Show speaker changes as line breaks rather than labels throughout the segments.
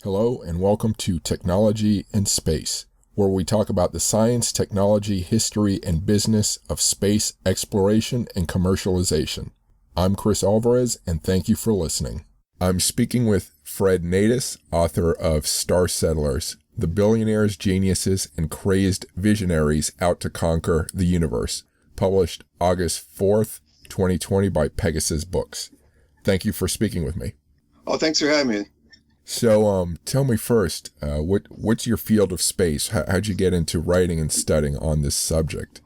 Hello and welcome to Technology and Space, where we talk about the science, technology, history, and business of space exploration and commercialization. I'm Chris Alvarez, and thank you for listening. I'm speaking with Fred Nadis, author of Star Settlers, The Billionaires, Geniuses, and Crazed Visionaries Out to Conquer the Universe, published August 4th, 2020 by Pegasus Books. Thank you for speaking with me.
Oh, thanks for having me.
So, tell me first, what's your field of space? How'd you get into writing and studying on this subject?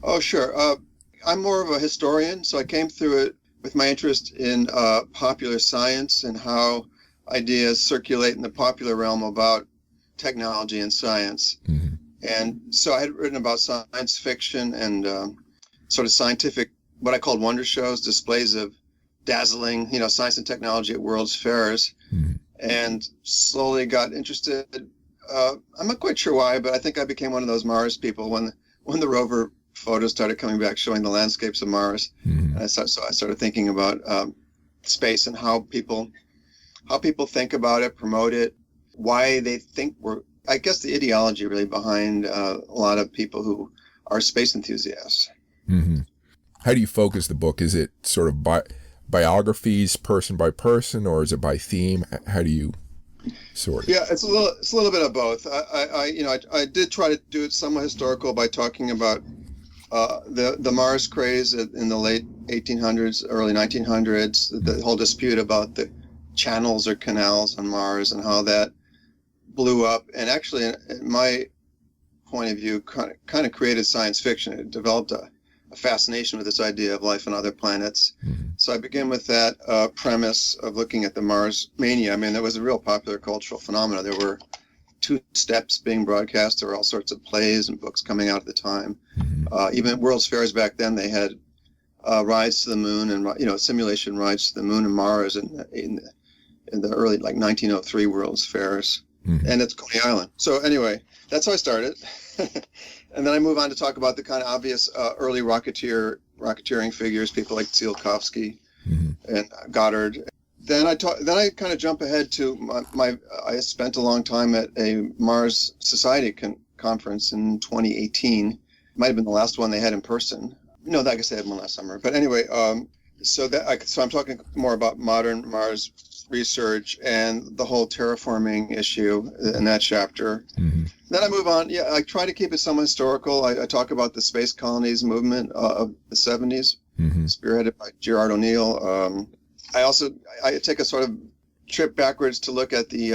Oh, sure. I'm more of a historian, so I came through it with my interest in popular science and how ideas circulate in the popular realm about technology and science.
Mm-hmm.
And so I had written about science fiction and sort of scientific, what I called wonder shows, displays of dazzling, science and technology at World's Fairs.
Mm-hmm.
And slowly got interested. I'm not quite sure why, but I think I became one of those Mars people when the rover photos started coming back showing the landscapes of Mars.
Mm-hmm.
And so I started thinking about space and how people think about it, promote it, why they think I guess the ideology really behind a lot of people who are space enthusiasts.
Mm-hmm. How do you focus the book? Is it sort of biographies, person by person, or is it by theme? How do you sort it?
Yeah, it's a little bit of both. I did try to do it somewhat historical by talking about the Mars craze in the late 1800s, early 1900s, the whole dispute about the channels or canals on Mars and how that blew up. And actually, in my point of view, kind of created science fiction. It developed a fascination with this idea of life on other planets.
Mm-hmm.
So I begin with that premise of looking at the Mars mania. I mean, that was a real popular cultural phenomenon. There were 2 steps being broadcast. There were all sorts of plays and books coming out at the time.
Mm-hmm.
Even at World's Fairs back then, they had rides to the moon and simulation rides to the moon and Mars in the early 1903 World's Fairs.
Mm-hmm.
And it's Coney Island. So anyway, that's how I started. And then I move on to talk about the kind of obvious early rocketeering figures, people like Tsiolkovsky
Mm-hmm.
and Goddard. Then I kind of jump ahead to I spent a long time at a Mars Society conference in 2018. Might have been the last one they had in person. No, I guess they had one last summer. But anyway, so I'm talking more about modern Mars research and the whole terraforming issue in that chapter.
Mm-hmm.
Then I move on. Yeah, I try to keep it somewhat historical. I talk about the space colonies movement of the 70s,
Mm-hmm.
spearheaded by Gerard O'Neill. I take a sort of trip backwards to look at the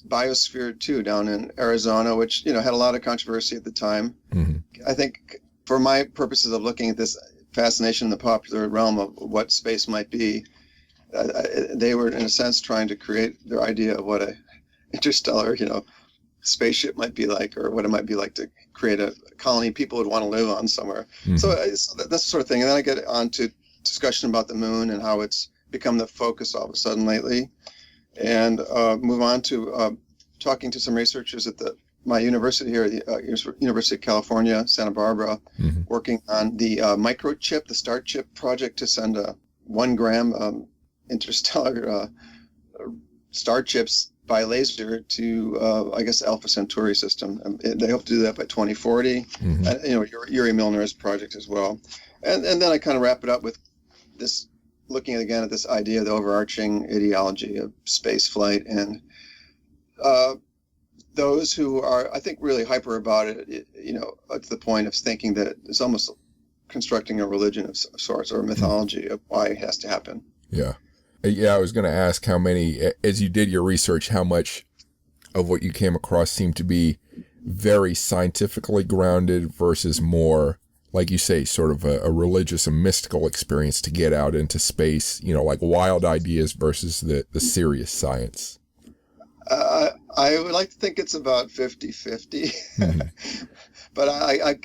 Biosphere 2 down in Arizona, which had a lot of controversy at the time.
Mm-hmm.
I think for my purposes of looking at this fascination in the popular realm of what space might be, they were in a sense trying to create their idea of what a interstellar, spaceship might be like, or what it might be like to create a colony people would want to live on somewhere.
Mm-hmm.
So that's the sort of thing. And then I get on to discussion about the moon and how it's become the focus all of a sudden lately, and move on to talking to some researchers at my university here, the University of California, Santa Barbara,
Mm-hmm.
working on the microchip, the START chip project to send a 1 gram interstellar star chips by laser to, I guess, Alpha Centauri system. They hope to do that by 2040.
Mm-hmm.
Yuri Milner's project as well. And then I kind of wrap it up with this, looking again at this idea, the overarching ideology of space flight, and those who are, I think, really hyper about it, to the point of thinking that it's almost constructing a religion of sorts, or a mythology of why it has to happen.
Yeah. Yeah, I was going to ask how many, as you did your research, how much of what you came across seemed to be very scientifically grounded versus more, like you say, sort of a religious and mystical experience to get out into space, like wild ideas versus the serious science.
I would like to think it's about 50-50,
Mm-hmm.
but I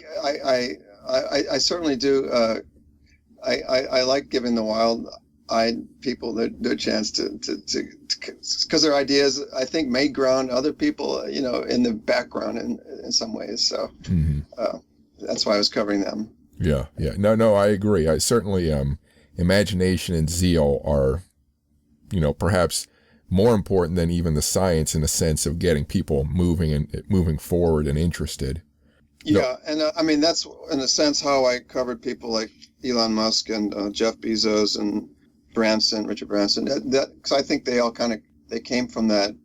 certainly do. I like giving the wild-eyed people their chance to because their ideas, I think, may ground other people, in the background in some ways. So
Mm-hmm.
That's why I was covering them.
Yeah. No, I agree. I certainly, imagination and zeal are, perhaps more important than even the science in the sense of getting people moving forward and interested.
Yeah, and I mean, that's in a sense how I covered people like Elon Musk and Jeff Bezos and Richard Branson. Because I think they all they came from that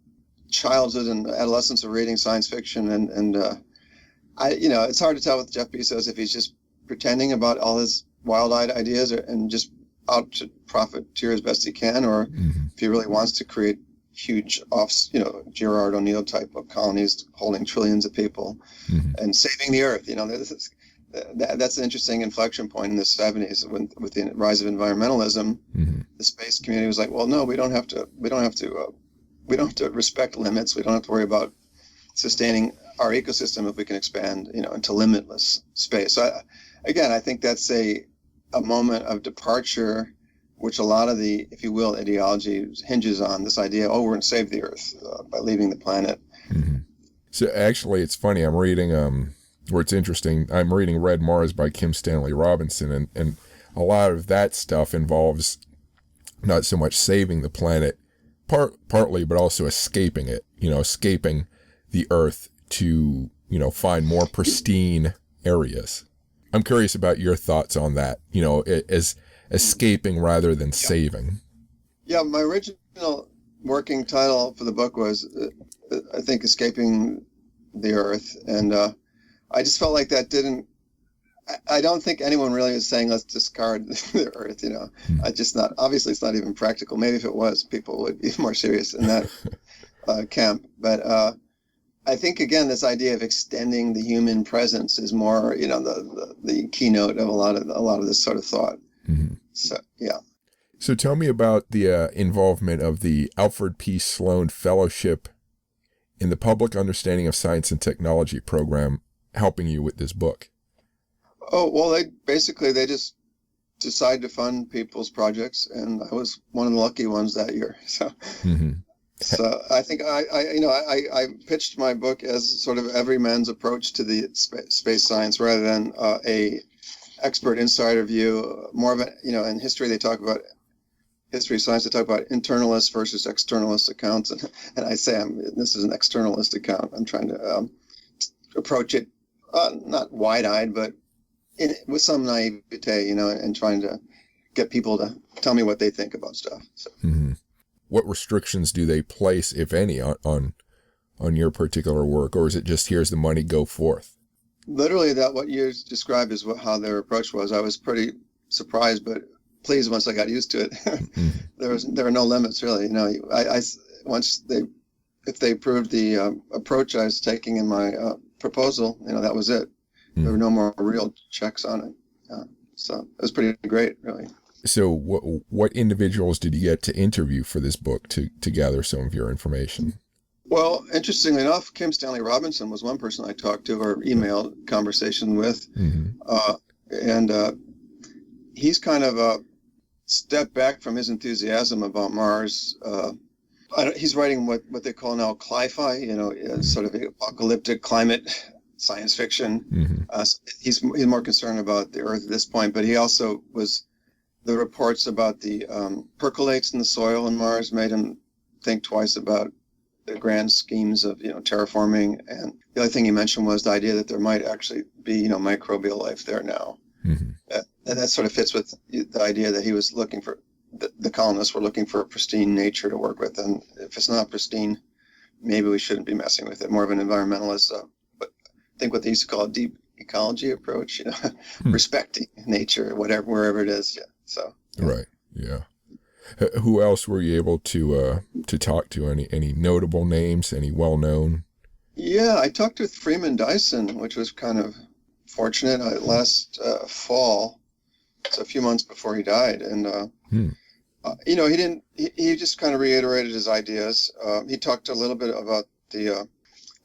childhood and adolescence of reading science fiction, and it's hard to tell with Jeff Bezos if he's just pretending about all his wild-eyed ideas and just out to profiteer as best he can, or if he really wants to create huge Gerard O'Neill type of colonies holding trillions of people and saving the earth. That's an interesting inflection point in the 70s with the rise of environmentalism. The space community was like, well, no, we don't have to respect limits. We don't have to worry about sustaining our ecosystem if we can expand, into limitless space. So I think that's a moment of departure, which a lot of the, if you will, ideology hinges on this idea, we're going to save the earth by leaving the planet.
So actually, it's funny, I'm reading, where it's interesting, I'm reading Red Mars by Kim Stanley Robinson, and a lot of that stuff involves not so much saving the planet, partly, but also escaping it, escaping the earth to, find more pristine areas. I'm curious about your thoughts on that, as escaping rather than saving.
Yeah, my original working title for the book was, I think, Escaping the Earth. And I just felt like that I don't think anyone really is saying let's discard the Earth, obviously it's not even practical. Maybe if it was, people would be more serious in that camp. But I think, again, this idea of extending the human presence is more, the keynote of a lot of this sort of thought. So, yeah.
So tell me about the involvement of the Alfred P. Sloan Fellowship in the Public Understanding of Science and Technology program helping you with this book.
Oh, well, they just decide to fund people's projects, and I was one of the lucky ones that year. So. So I think I pitched my book as sort of everyman's approach to the space science rather than a expert insider view. More of in history they talk about science. They talk about internalist versus externalist accounts, and I say this is an externalist account. I'm trying to approach it not wide-eyed, but with some naivete, and trying to get people to tell me what they think about stuff. So.
What restrictions do they place, if any, on your particular work, or is it just here's the money, go forth?
Literally, what you described is how their approach was. I was pretty surprised, but pleased once I got used to it. There were no limits really. If they approved the approach I was taking in my proposal, that was it. There were no more real checks on it. So it was pretty great, really.
So what individuals did you get to interview for this book to gather some of your information?
Well, interestingly enough, Kim Stanley Robinson was one person I talked to or emailed conversation with. And he's kind of stepped back from his enthusiasm about Mars. He's writing what they call now cli-fi, sort of apocalyptic climate science fiction. He's more concerned about the Earth at this point, but he also was... The reports about the percolates in the soil on Mars made him think twice about the grand schemes of, terraforming. And the other thing he mentioned was the idea that there might actually be, microbial life there now. And that sort of fits with the idea that he was looking for, the colonists were looking for a pristine nature to work with. And if it's not pristine, maybe we shouldn't be messing with it. More of an environmentalist, but I think what they used to call a deep ecology approach, respecting nature, wherever it is. Yeah. So
right, yeah. Who else were you able to talk to? Any notable names? Any well known?
Yeah, I talked with Freeman Dyson, which was kind of fortunate. Last fall, so a few months before he died, and he just kind of reiterated his ideas. He talked a little bit about the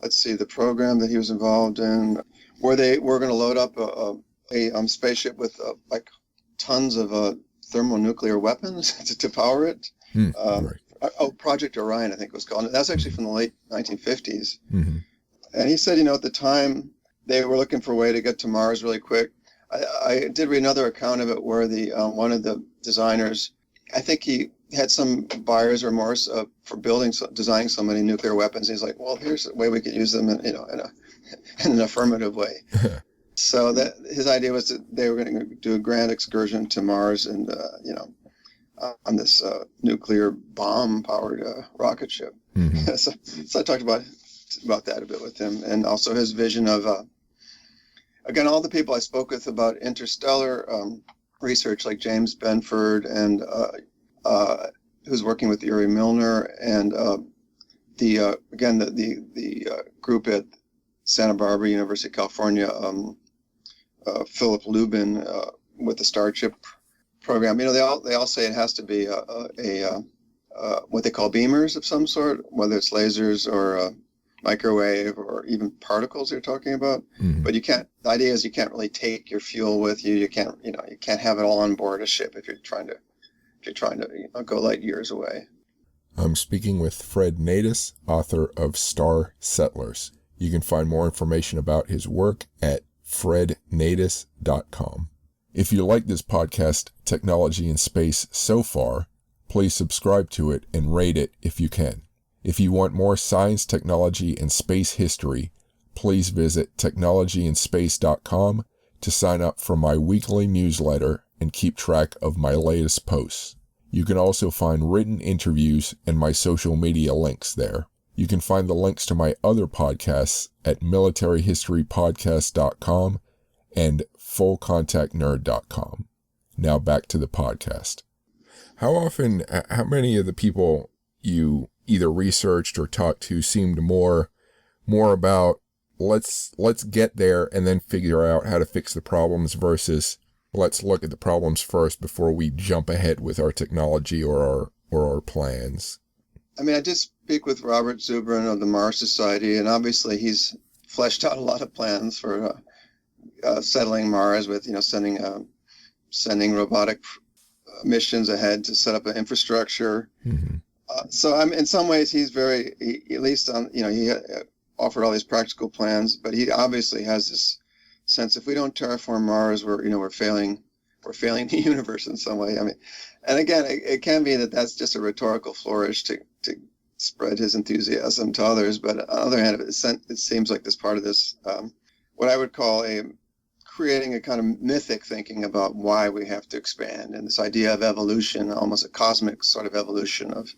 the program that he was involved in, where they were going to load up a spaceship with tons of thermonuclear weapons to power it. Right. Project Orion, I think it was called. That was actually from the late 1950s. And he said, at the time they were looking for a way to get to Mars really quick. I did read another account of it where one of the designers, I think he had some buyer's remorse for designing so many nuclear weapons. He's like, well, here's a way we could use them in an affirmative way. So that his idea was that they were going to do a grand excursion to Mars and on this nuclear bomb powered rocket ship.
Mm-hmm.
so I talked about that a bit with him, and also his vision of again, all the people I spoke with about interstellar research, like James Benford and who's working with Uri Milner, and the group at Santa Barbara, University of California, Philip Lubin with the Starship program. They all say it has to be a what they call beamers of some sort, whether it's lasers or microwave or even particles they're talking about.
Mm-hmm.
But the idea is you can't really take your fuel with you. You can't have it all on board a ship if you're trying to go light years away.
I'm speaking with Fred Nadis, author of Star Settlers. You can find more information about his work at frednadis.com. If you like this podcast, Technology in Space, so far, please subscribe to it and rate it if you can. If you want more science, technology, and space history, please visit technologyinspace.com to sign up for my weekly newsletter and keep track of my latest posts. You can also find written interviews and my social media links there. You can find the links to my other podcasts at militaryhistorypodcast.com and fullcontactnerd.com. Now back to the podcast. How many of the people you either researched or talked to seemed more about let's get there and then figure out how to fix the problems versus let's look at the problems first before we jump ahead with our technology or our plans?
I mean, I did speak with Robert Zubrin of the Mars Society, and obviously he's fleshed out a lot of plans for settling Mars with, sending robotic missions ahead to set up an infrastructure.
Mm-hmm.
So in some ways he's he offered all these practical plans, but he obviously has this sense if we don't terraform Mars, we're failing the universe in some way. I mean, and again, it can be that that's just a rhetorical flourish to spread his enthusiasm to others. But on the other hand, it seems like this part of this, what I would call creating a kind of mythic thinking about why we have to expand, and this idea of evolution, almost a cosmic sort of evolution of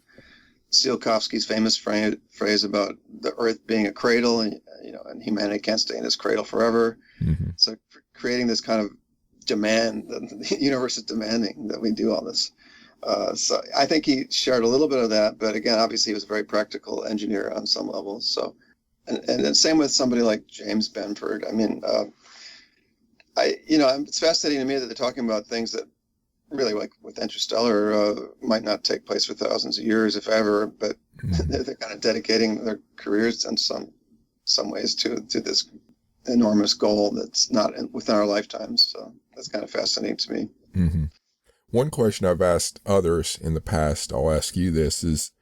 Tsiolkovsky's famous phrase about the Earth being a cradle, and humanity can't stay in this cradle forever.
Mm-hmm.
So creating this kind of demand that the universe is demanding that we do all this. So I think he shared a little bit of that, but again, obviously he was a very practical engineer on some levels. So, and then same with somebody like James Benford. I mean, it's fascinating to me that they're talking about things that really, like with Interstellar, might not take place for thousands of years, if ever, but they're kind of dedicating their careers in some ways to this enormous goal that's not within our lifetimes. So that's kind of fascinating to me.
Mm-hmm. One question I've asked others in the past, I'll ask you this, is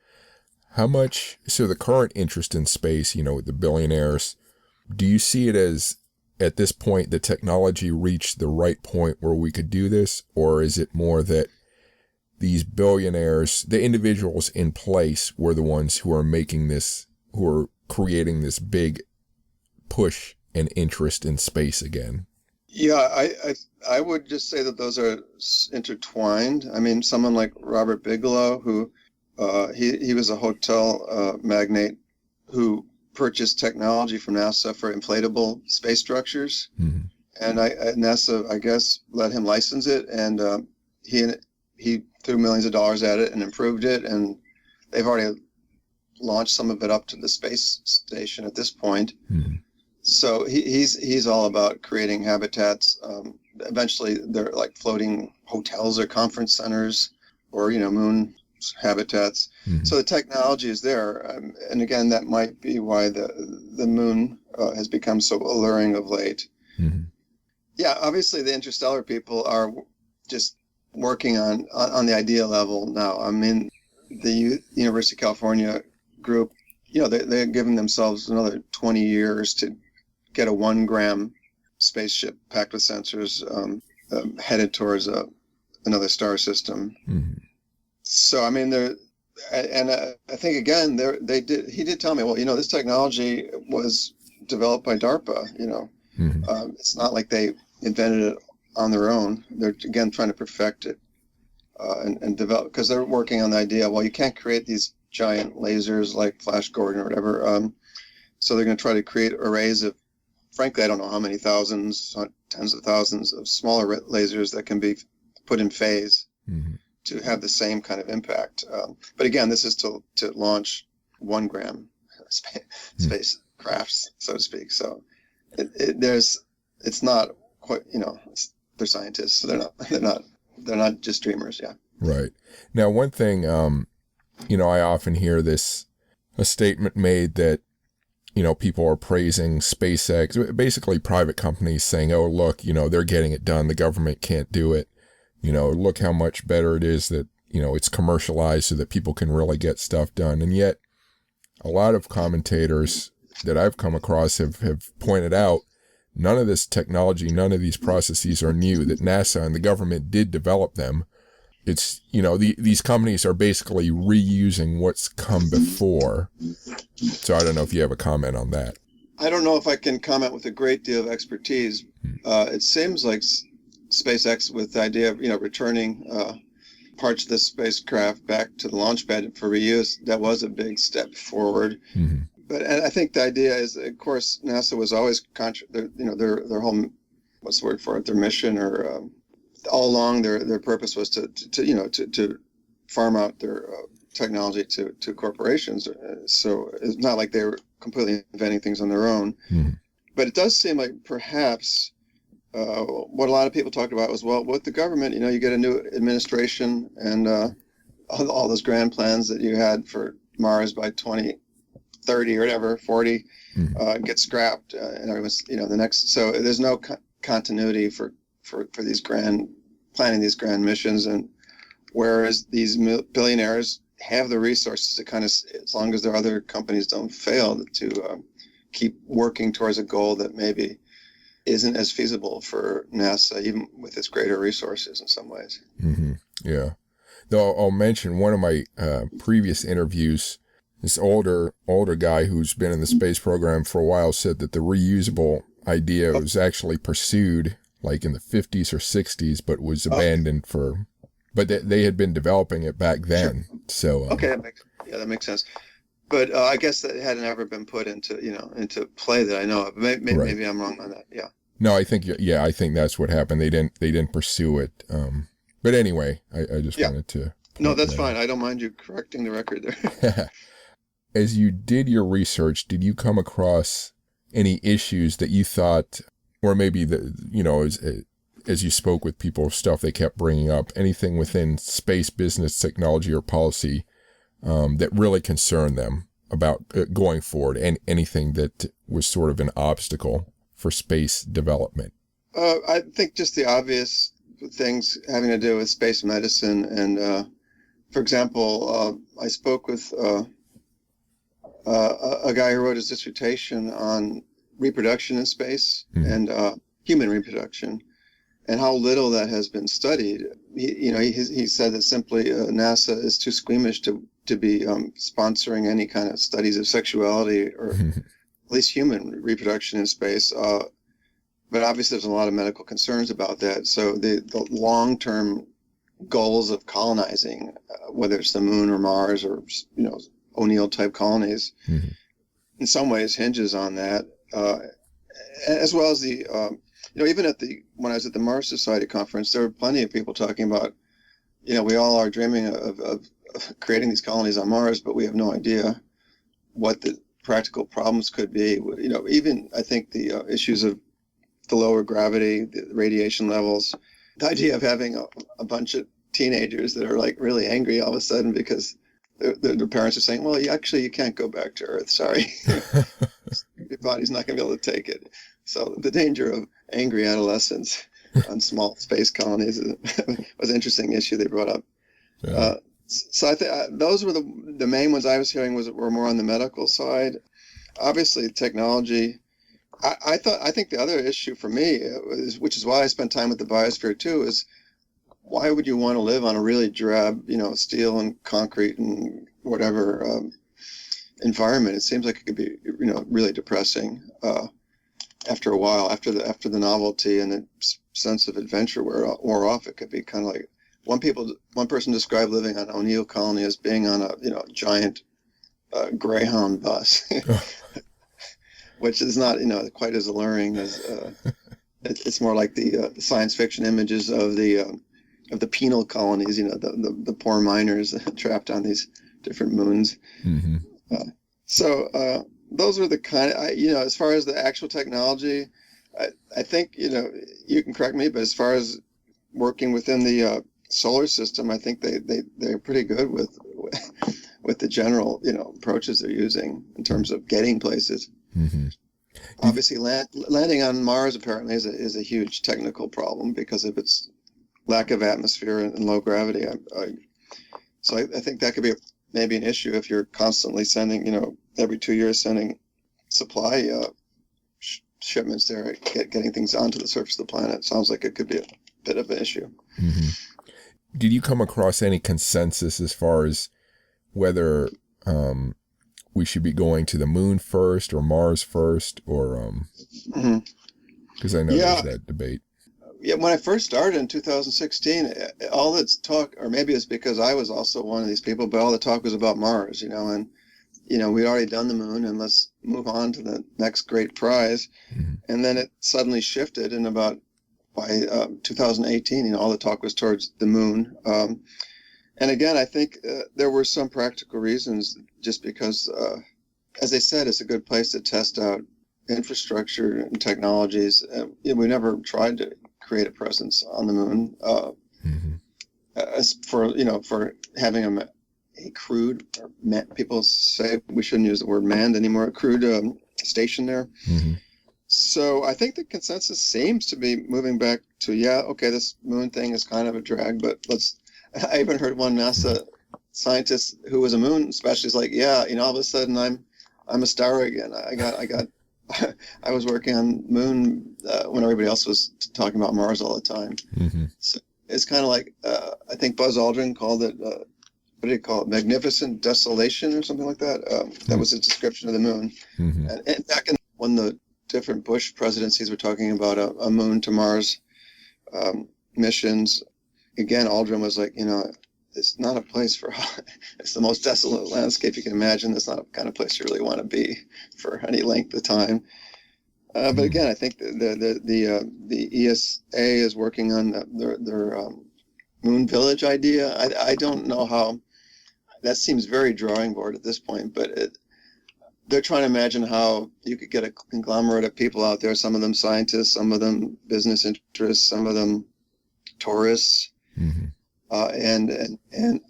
so the current interest in space, with the billionaires, do you see it as, at this point, the technology reached the right point where we could do this? Or is it more that these billionaires, the individuals in place, were the ones who are who are creating this big push and interest in space again?
Yeah, I would just say that those are intertwined. I mean, someone like Robert Bigelow, who he was a hotel magnate who purchased technology from NASA for inflatable space structures,
mm-hmm.
and NASA, I guess, let him license it, and he threw millions of dollars at it and improved it, and they've already launched some of it up to the space station at this point.
Mm-hmm.
So he's all about creating habitats. Eventually, they're like floating hotels or conference centers, or moon habitats.
Mm-hmm.
So the technology is there, and again, that might be why the moon has become so alluring of late.
Mm-hmm.
Yeah, obviously the interstellar people are just working on the idea level now. I mean, the University of California group, they're giving themselves another 20 years to get a 1 gram spaceship packed with sensors headed towards another star system.
Mm-hmm.
So I mean, and I think again, he did tell me, well, this technology was developed by DARPA. It's not like they invented it on their own. They're again trying to perfect it and develop, because they're working on the idea. Well, you can't create these giant lasers like Flash Gordon or whatever. So they're going to try to create arrays of, frankly, I don't know how many thousands, tens of thousands of smaller lasers that can be put in phase to have the same kind of impact. But again, this is to launch 1 gram space crafts, so to speak. So it's not quite, they're scientists, so they're not just dreamers. Yeah.
Right. Now, one thing, I often hear a statement made that, people are praising SpaceX, basically private companies saying, oh, look, they're getting it done. The government can't do it. Look how much better it is that, it's commercialized so that people can really get stuff done. And yet a lot of commentators that I've come across have pointed out none of this technology, none of these processes are new, that NASA and the government did develop them. It's, these companies are basically reusing what's come before. So I don't know if you have a comment on that.
I don't know if I can comment with a great deal of expertise. It seems like SpaceX, with the idea of, returning parts of the spacecraft back to the launch pad for reuse, that was a big step forward. Mm-hmm. But and I think the idea is, of course, NASA was always their whole, what's the word for it, their mission, or all along their purpose was to farm out their technology to corporations. So it's not like they were completely inventing things on their own. Mm-hmm. But it does seem like perhaps what a lot of people talked about was, well, with the government, you get a new administration, and all those grand plans that you had for Mars by 2030 or whatever, 40, get scrapped, and everyone's, the next. So there's no continuity for these planning these grand missions, and whereas these billionaires have the resources to kind of, as long as their other companies don't fail, to keep working towards a goal that maybe isn't as feasible for NASA, even with its greater resources in some ways.
Mm-hmm. Yeah. Though I'll mention one of my previous interviews, this older guy who's been in the space program for a while said that the reusable idea was actually pursued like in the 50s or 60s, but was abandoned but they had been developing it back then. Sure. So
okay, that makes sense. But I guess that hadn't ever been put into play that I know of. Maybe I'm wrong on that. Yeah.
No, I think that's what happened. They didn't pursue it. But anyway, I just wanted to.
No, that's fine. I don't mind you correcting the record there.
As you did your research, did you come across any issues that you thought, or maybe as you spoke with people, stuff they kept bringing up, anything within space business, technology, or policy that really concerned them about going forward, and anything that was sort of an obstacle for space development?
I think just the obvious things having to do with space medicine. And for example, I spoke with a guy who wrote his dissertation on reproduction in space and human reproduction, and how little that has been studied. He said that simply NASA is too squeamish to be sponsoring any kind of studies of sexuality, or at least human reproduction in space. But obviously there's a lot of medical concerns about that. So the long-term goals of colonizing, whether it's the moon or Mars or, O'Neill type colonies, in some ways hinges on that, as well as the, even when I was at the Mars Society conference, there were plenty of people talking about, we all are dreaming of creating these colonies on Mars, but we have no idea what the practical problems could be. Even I think the issues of the lower gravity, the radiation levels, the idea of having a bunch of teenagers that are like really angry all of a sudden because their parents are saying, well, you can't go back to Earth. Sorry. Your body's not going to be able to take it. So the danger of angry adolescents on small space colonies was an interesting issue they brought up. Yeah. So I think those were the main ones I was hearing were more on the medical side. Obviously, technology. I think the other issue for me, which is why I spent time with the biosphere too, is why would you want to live on a really drab, steel and concrete and whatever environment? It seems like it could be, really depressing after a while, after the novelty and the sense of adventure wore off. It could be kind of like one person described living on O'Neill Colony as being on a giant Greyhound bus, which is not quite as alluring as it's more like the science fiction images of the penal colonies, the poor miners trapped on these different moons.
Mm-hmm.
So those are the kind of, as far as the actual technology, I think, you can correct me, but as far as working within the solar system, I think they're pretty good with the general, approaches they're using in terms of getting places.
Mm-hmm.
Obviously, landing on Mars apparently is a huge technical problem because of its lack of atmosphere and low gravity. So I think that could be maybe an issue if you're constantly sending, every 2 years sending supply shipments there, getting things onto the surface of the planet. Sounds like it could be a bit of an issue.
Mm-hmm. Did you come across any consensus as far as whether we should be going to the moon first or Mars first, or because I know there's that debate.
Yeah, when I first started in 2016, all that's talk, or maybe it's because I was also one of these people, but all the talk was about Mars, and we'd already done the moon, and let's move on to the next great prize.
Mm-hmm.
And then it suddenly shifted, and by 2018, all the talk was towards the moon. And again, I think there were some practical reasons, just because, as I said, it's a good place to test out infrastructure and technologies. We never tried to create a presence on the moon as for having a crewed, or people say we shouldn't use the word manned anymore, a crewed station there.
Mm-hmm.
So I think the consensus seems to be moving back to, this moon thing is kind of a drag, but I even heard one NASA scientist who was a moon specialist like, all of a sudden I'm a star again. I was working on moon when everybody else was talking about Mars all the time.
Mm-hmm.
So it's kind of like, I think Buzz Aldrin called it, what do you call it? Magnificent desolation or something like that. That was a description of the moon.
Mm-hmm.
And back when the different Bush presidencies were talking about a moon to Mars missions, again, Aldrin was like, it's not a place for, it's the most desolate landscape you can imagine. It's not a kind of place you really want to be for any length of time. But again, I think the ESA is working on their moon village idea. I don't know how, that seems very drawing board at this point, but they're trying to imagine how you could get a conglomerate of people out there, some of them scientists, some of them business interests, some of them tourists,
mm-hmm.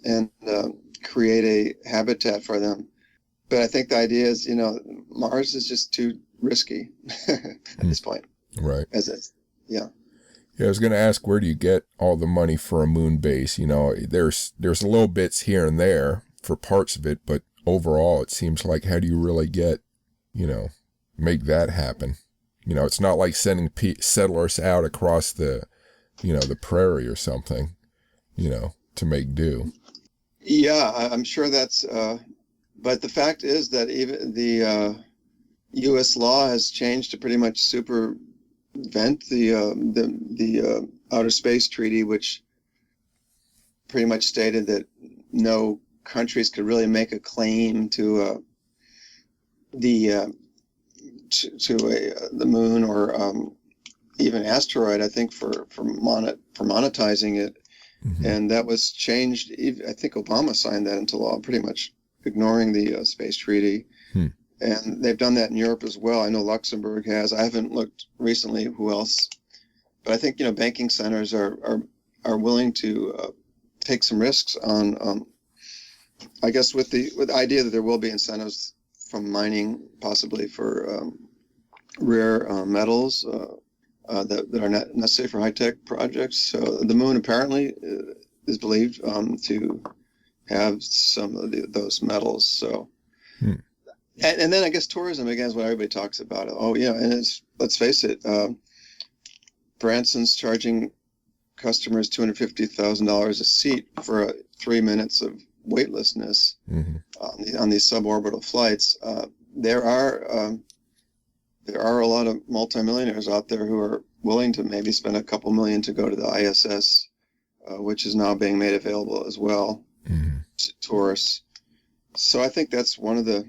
and create a habitat for them. But I think the idea is, Mars is just too risky at this point.
Right.
Yeah,
I was going to ask, where do you get all the money for a moon base? There's little bits here and there for parts of it, but overall, it seems like, how do you really make that happen? It's not like sending settlers out across the prairie or something, to make do.
Yeah, I'm sure that's, but the fact is that even the U.S. law has changed to pretty much circumvent the Outer Space Treaty, which pretty much stated that no countries could really make a claim to the moon or even asteroid. I think for monetizing it,
mm-hmm.
and that was changed. I think Obama signed that into law, pretty much ignoring the space treaty. And they've done that in Europe as well. I know Luxembourg has. I haven't looked recently who else, but I think banking centers are willing to take some risks on. I guess with the idea that there will be incentives from mining, possibly for rare metals that are not necessary for high-tech projects. So the moon apparently is believed to have some of those metals. So, and then I guess tourism again is what everybody talks about. Oh yeah, and let's face it, Branson's charging customers $250,000 a seat for 3 minutes of weightlessness on these suborbital flights. There are a lot of multimillionaires out there who are willing to maybe spend a couple million to go to the ISS, which is now being made available as well to tourists. So I think that's one of the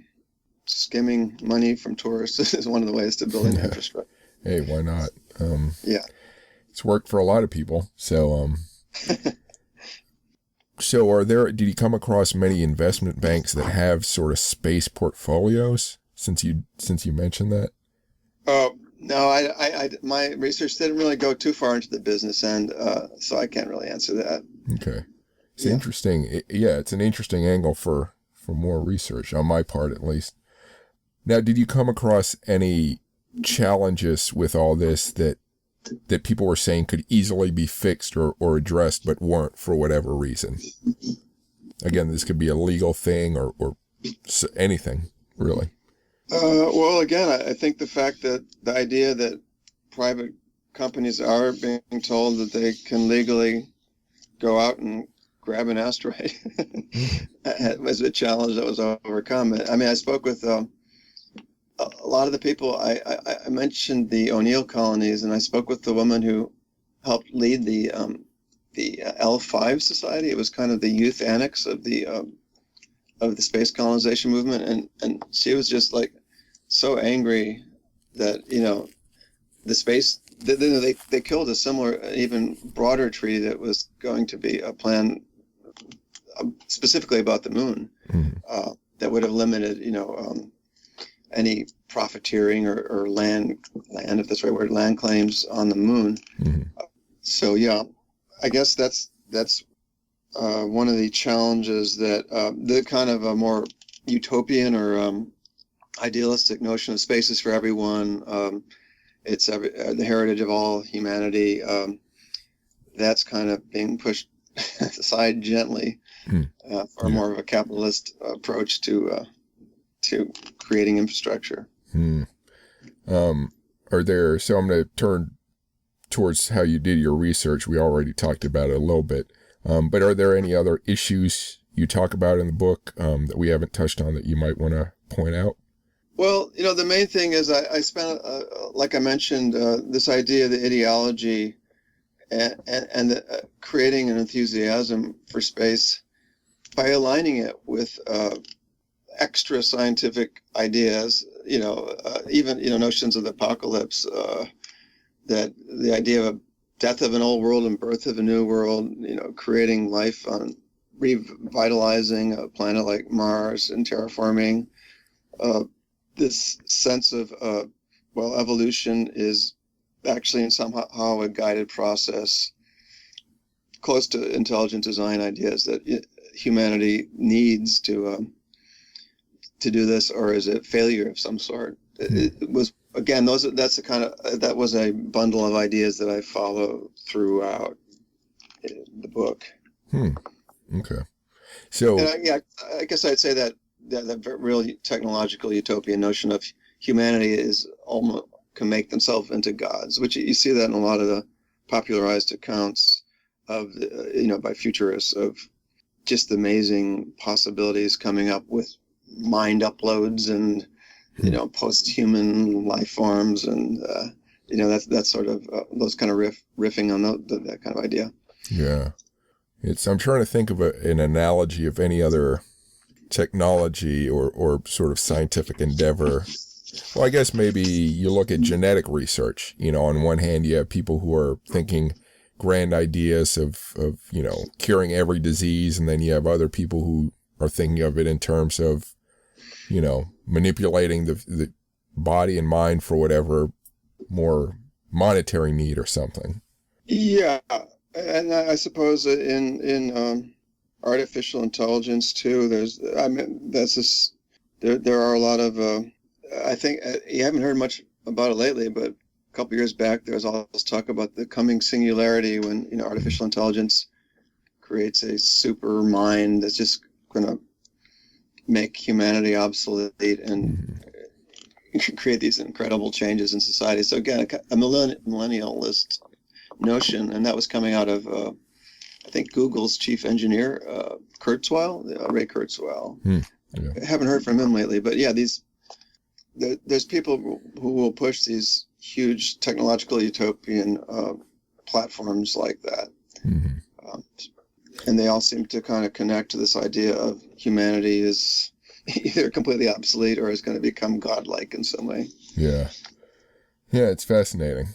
skimming money from tourists is one of the ways to build an infrastructure.
Hey, why not?
Yeah.
It's worked for a lot of people. So, so did you come across many investment banks that have sort of space portfolios since you mentioned that?
No, I my research didn't really go too far into the business end, so I can't really answer that.
Okay. It's interesting. It's an interesting angle for more research on my part, at least. Now, did you come across any challenges with all this that people were saying could easily be fixed or addressed, but weren't for whatever reason? Again, this could be a legal thing or anything, really.
Well, again, I think the fact that the idea that private companies are being told that they can legally go out and grab an asteroid was a challenge that was overcome. I mean, I spoke with a lot of the people. I mentioned the O'Neill colonies, and I spoke with the woman who helped lead the L5 Society. It was kind of the youth annex of the space colonization movement, and she was just like so angry that the space they killed a similar, even broader treaty that was going to be a plan specifically about the moon that would have limited any profiteering or land if that's the right word, land claims on the moon. So yeah, I guess that's one of the challenges that the kind of a more utopian or idealistic notion of space is for everyone. It's the heritage of all humanity. That's kind of being pushed aside gently for more of a capitalist approach to creating infrastructure.
So I'm going to turn towards how you did your research. We already talked about it a little bit. But are there any other issues you talk about in the book that we haven't touched on that you might want to point out?
Well, the main thing is I spent, like I mentioned, this idea of the ideology and creating an enthusiasm for space by aligning it with extra scientific ideas, even, notions of the apocalypse, that the idea of a death of an old world and birth of a new world, creating life on revitalizing a planet like Mars and terraforming. This sense of, evolution is actually in somehow a guided process close to intelligent design ideas that humanity needs to do this, or is it failure of some sort? It was, again, that was a bundle of ideas that I follow throughout the book.
Okay. So,
and I guess I'd say that real technological utopian notion of humanity is almost can make themselves into gods, which you see that in a lot of the popularized accounts of by futurists of just amazing possibilities coming up with mind uploads and post-human life forms, and that's sort of those kind of riffing on that kind of idea.
Yeah, I'm trying to think of an analogy of any other technology or sort of scientific endeavor. Well, I guess maybe you look at genetic research. On one hand, you have people who are thinking grand ideas of curing every disease, and then you have other people who are thinking of it in terms of manipulating the body and mind for whatever more monetary need or something.
Yeah, and I suppose in artificial intelligence too. There are a lot of. I think you haven't heard much about it lately, but a couple of years back there was all this talk about the coming singularity when artificial intelligence creates a super mind that's just going to make humanity obsolete and notion, and that was coming out of I think Google's chief engineer, Ray Kurzweil.
Yeah.
I haven't heard from him lately, but yeah, there's people who will push these huge technological utopian platforms like that. And they all seem to kind of connect to this idea of humanity is either completely obsolete or is going to become godlike in some way.
Yeah. Yeah, it's fascinating.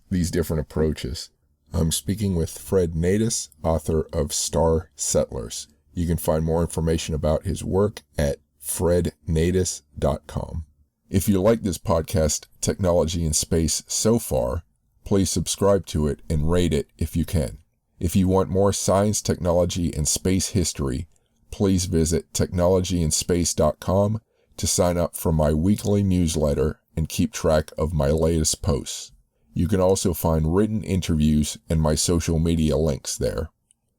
These different approaches. I'm speaking with Fred Nadis, author of Star Settlers. You can find more information about his work at frednadis.com. If you like this podcast, Technology in Space, so far, please subscribe to it and rate it if you can. If you want more science, technology, and space history, please visit technologyinspace.com to sign up for my weekly newsletter and keep track of my latest posts. You can also find written interviews and my social media links there.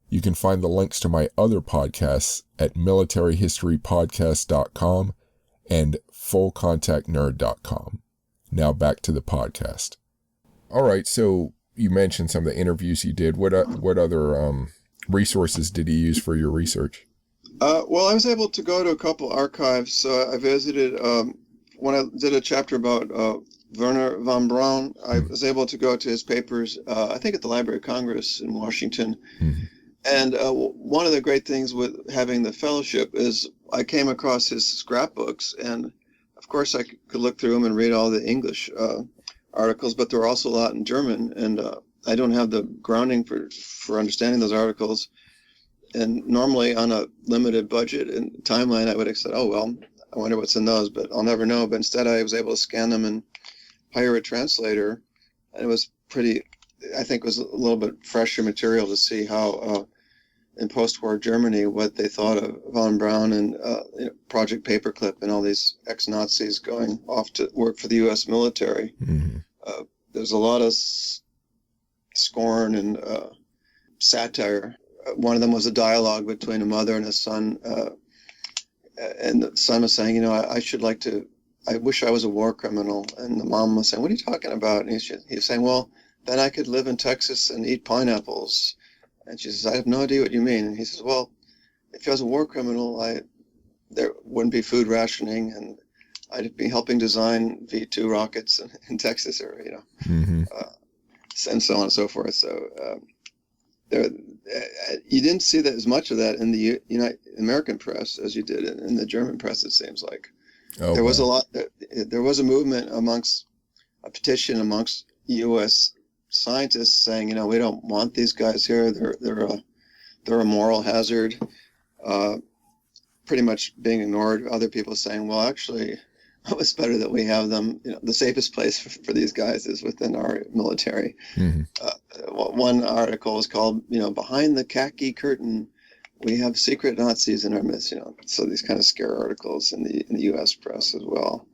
You can find the links to my other podcasts at militaryhistorypodcast.com and fullcontactnerd.com. Now back to the podcast. All right, so you mentioned some of the interviews you did. What other resources did you use for your research?
Well, I was able to go to a couple archives. I visited, when I did a chapter about Warner von Braun, I was able to go to his papers, I think at the Library of Congress in Washington. And one of the great things with having the fellowship is I came across his scrapbooks, and of course I could look through them and read all the English articles, but there were also a lot in German, and I don't have the grounding for understanding those articles. And normally on a limited budget and timeline, I would have said, oh, well, I wonder what's in those, but I'll never know. But instead, I was able to scan them and hire a translator. And it was I think it was a little bit fresher material to see how in post-war Germany, what they thought of von Braun and Project Paperclip and all these ex-Nazis going off to work for the U.S. military. There's a lot of scorn and satire. One of them was a dialogue between a mother and a son, and the son was saying, I wish I was a war criminal. And the mom was saying, what are you talking about? And he was saying, well, then I could live in Texas and eat pineapples. And she says, I have no idea what you mean. And he says, well, if I was a war criminal, there wouldn't be food rationing, and I'd be helping design V2 rockets in Texas, or, and so on and so forth. So you didn't see that as much of that in the American press as you did in the German press, it seems like. Oh, there was a lot. There was a movement a petition amongst U.S. scientists saying, we don't want these guys here. They're a moral hazard. Pretty much being ignored. Other people saying, well, actually, it's better that we have them. The safest place for these guys is within our military. One article was called, Behind the Khaki Curtain, we have secret Nazis in our midst. So these kind of scare articles in the U.S. press as well.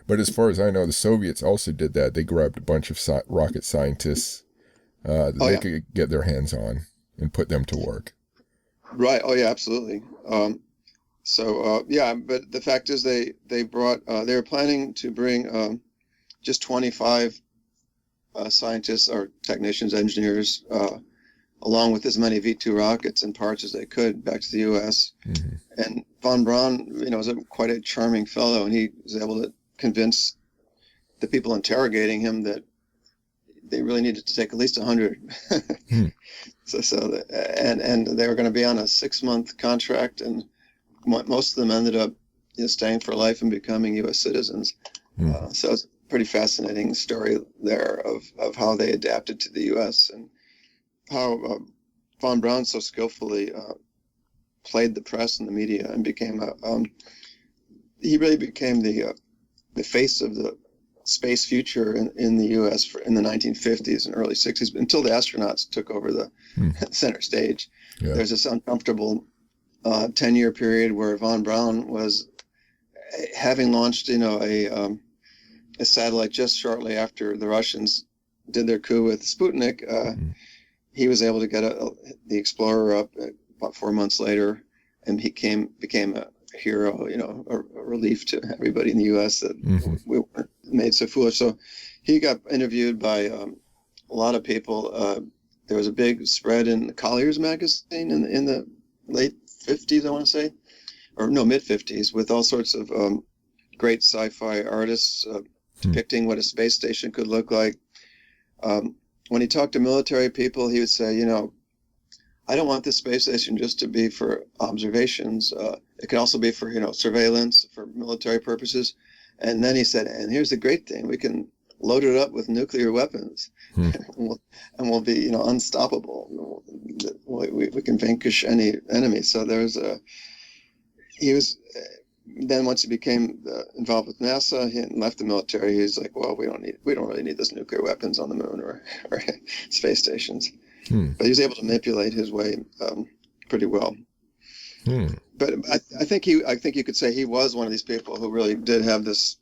But as far as I know, the Soviets also did that. They grabbed a bunch of rocket scientists that they could get their hands on and put them to work.
Right. Oh, yeah, absolutely. But the fact is they were planning to bring just 25 scientists or technicians, engineers, along with as many V2 rockets and parts as they could back to the U.S. And von Braun, was quite a charming fellow, and he was able to convince the people interrogating him that they really needed to take at least 100. And they were going to be on a 6-month contract, and most of them ended up staying for life and becoming U.S. citizens. So it's a pretty fascinating story there of how they adapted to the U.S. and how von Braun so skillfully played the press and the media and became he really became the face of the space future in the U.S. in the 1950s and early 60s, until the astronauts took over the center stage. Yeah. There's this uncomfortable 10-year period where von Braun was having launched, a satellite just shortly after the Russians did their coup with Sputnik. He was able to get the Explorer up about 4 months later, and he became a hero, a relief to everybody in the U.S. that we weren't made so foolish. So he got interviewed by a lot of people. There was a big spread in Collier's magazine in the late 50s, I want to say, or no, mid 50s, with all sorts of great sci-fi artists depicting what a space station could look like. When he talked to military people, he would say, I don't want this space station just to be for observations. It can also be for, surveillance, for military purposes. And then he said, and here's the great thing, we can load it up with nuclear weapons and we'll be, unstoppable. We can vanquish any enemy. So then once he became involved with NASA, he left the military. He's like, well, we don't really need those nuclear weapons on the moon or space stations. But he was able to manipulate his way pretty well. But I think you could say he was one of these people who really did have this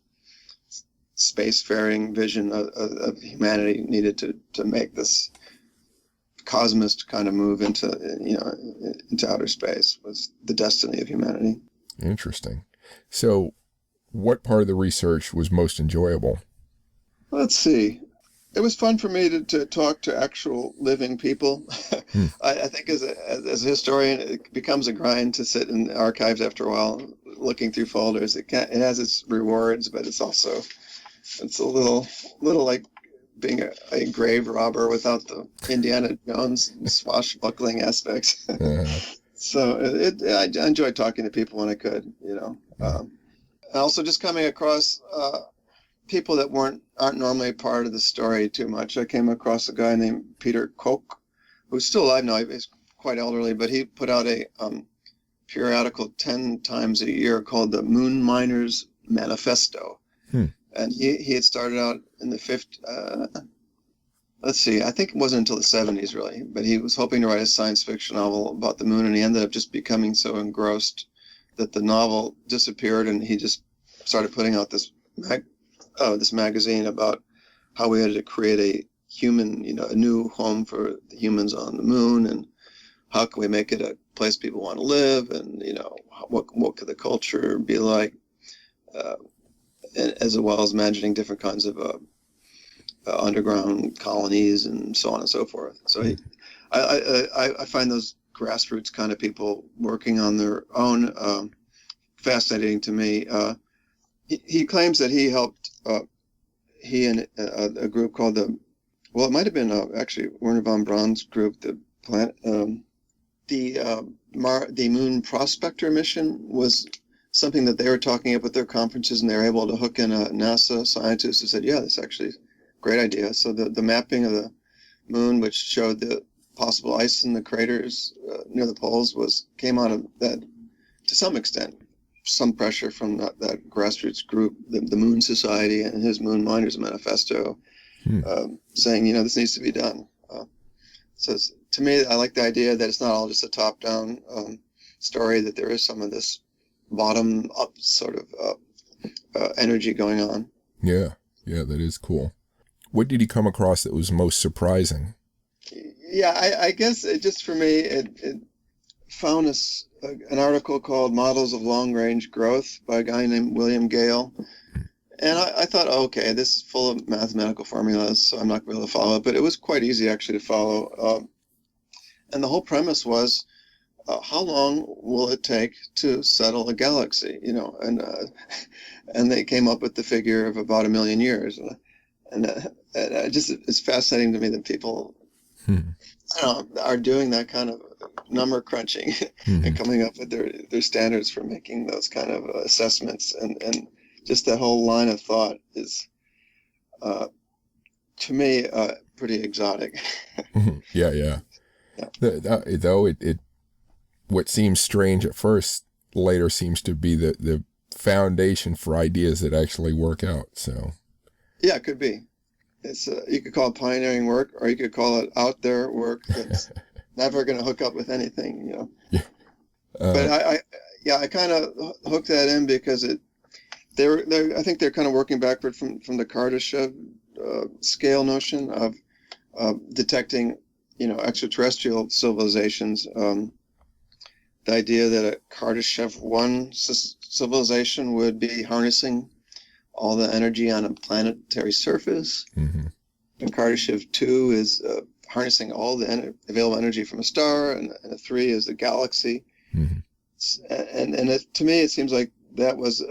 spacefaring vision of humanity needed to make this cosmos kind of move into outer space was the destiny of humanity.
Interesting. So what part of the research was most enjoyable?
Let's see. It was fun for me to talk to actual living people. I think as a historian, it becomes a grind to sit in archives after a while, looking through folders. It has its rewards, but it's a little like being a grave robber without the Indiana Jones swashbuckling aspects. So I enjoyed talking to people when I could, and also just coming across people that aren't normally part of the story too much. I came across a guy named Peter Koch, who's still alive now. He's quite elderly, but he put out a periodical 10 times a year called the Moon Miners Manifesto. And he had started out in the 50s. Let's see, I think it wasn't until the 70s, really, but he was hoping to write a science fiction novel about the moon, and he ended up just becoming so engrossed that the novel disappeared, and he just started putting out this magazine about how we had to create a human, a new home for the humans on the moon, and how can we make it a place people want to live, and what could the culture be like, as well as imagining different kinds of underground colonies and so on and so forth. So I find those grassroots kind of people working on their own fascinating to me. He claims that he helped, he and a group called it might have been actually Warner von Braun's group, the Moon Prospector mission was something that they were talking about at their conferences, and they were able to hook in a NASA scientist who said, yeah, that's actually a great idea. So the mapping of the moon, which showed the possible ice in the craters near the poles, came out of that to some extent. Some pressure from that grassroots group, the Moon Society and his Moon Miners Manifesto, saying, this needs to be done. So to me, I like the idea that it's not all just a top-down story, that there is some of this bottom-up sort of energy going on. Yeah,
that is cool. What did he come across that was most surprising?
Yeah, I guess just for me, it found an article called Models of Long-Range Growth by a guy named William Gale. And I thought, okay, this is full of mathematical formulas, so I'm not going to be able to follow it. But it was quite easy, actually, to follow. And the whole premise was, how long will it take to settle a galaxy? And they came up with the figure of about 1 million years. And it's fascinating to me that people are doing that kind of number crunching and coming up with their standards for making those kind of assessments. And just that whole line of thought is, to me, pretty exotic.
Yeah. Though it what seems strange at first later seems to be the foundation for ideas that actually work out. So
yeah, it could be. It's you could call it pioneering work, or you could call it out there work that's never going to hook up with anything,
Yeah.
But I kind of hooked that in because I think they're kind of working backward from the Kardashev scale notion of detecting, extraterrestrial civilizations. The idea that a Kardashev 1 civilization would be harnessing all the energy on a planetary surface, Kardashev 2 is harnessing all the available energy from a star, and a 3 is the galaxy.
Mm-hmm.
And to me, it seems like that was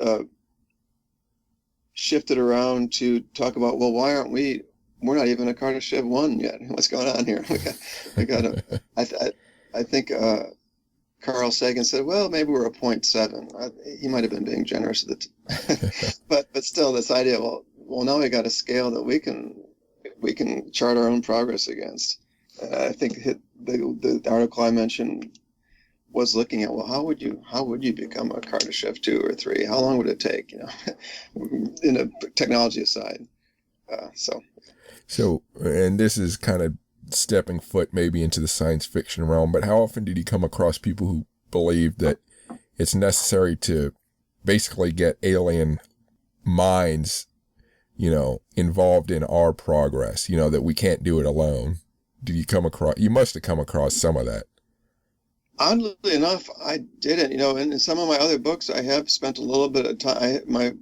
shifted around to talk about, well, why aren't we're not even a Kardashev 1 yet. What's going on here? I think Carl Sagan said, well, maybe we're a 0.7. He might have been being generous at the but still, this idea, well, now we got a scale that we can chart our own progress against. I think the article I mentioned was looking at, well, how would you become a Kardashev 2 or 3? How long would it take? In a technology aside. So,
and this is kind of stepping foot maybe into the science fiction realm, but how often did you come across people who believe that it's necessary to basically get alien minds, involved in our progress, that we can't do it alone? You must have come across some of that.
Oddly enough, I didn't. In some of my other books, I have spent a little bit of time. My